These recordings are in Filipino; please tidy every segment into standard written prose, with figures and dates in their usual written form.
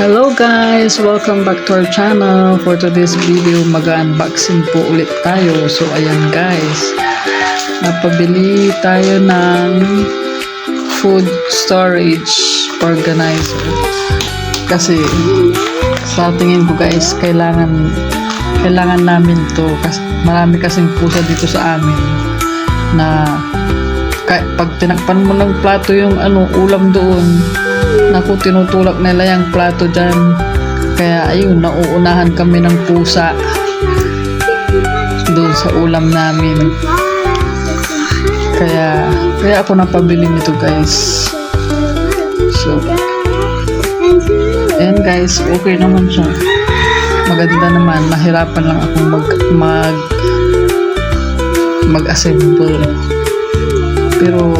Hello guys! Welcome back to our channel. For today's video, mag-unboxing po ulit tayo. So ayan guys, napabili tayo ng food storage organizer. Kasi sa tingin ko guys, kailangan namin to. Kasi marami kasing pusa dito sa amin na pag tinakpan mo ng plato yung ulam doon, naku, tinutulak nila yung plato dyan. Kaya ayun, nauunahan kami ng pusa doon sa ulam namin. Kaya ako napabili nito guys. So ayan guys, okay naman siya, maganda naman. Nahirapan lang akong mag-assemble, pero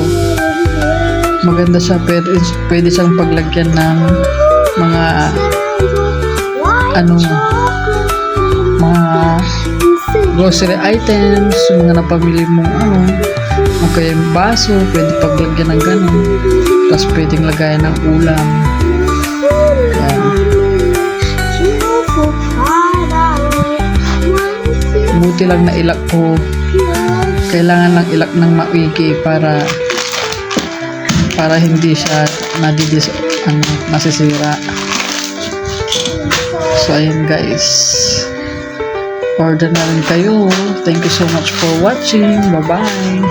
maganda siya. Pwede siyang paglagyan ng mga mga grocery items, mga napamili mong o kaya yung baso, pwede paglagyan ng ganun. Tapos pwedeng lagayan ng ulam. Ayan. Buti lang na ilak ko. Kailangan lang ilak ng maigi para hindi siya masisira. So ayun guys, order na rin kayo. Thank you so much for watching. Bye bye.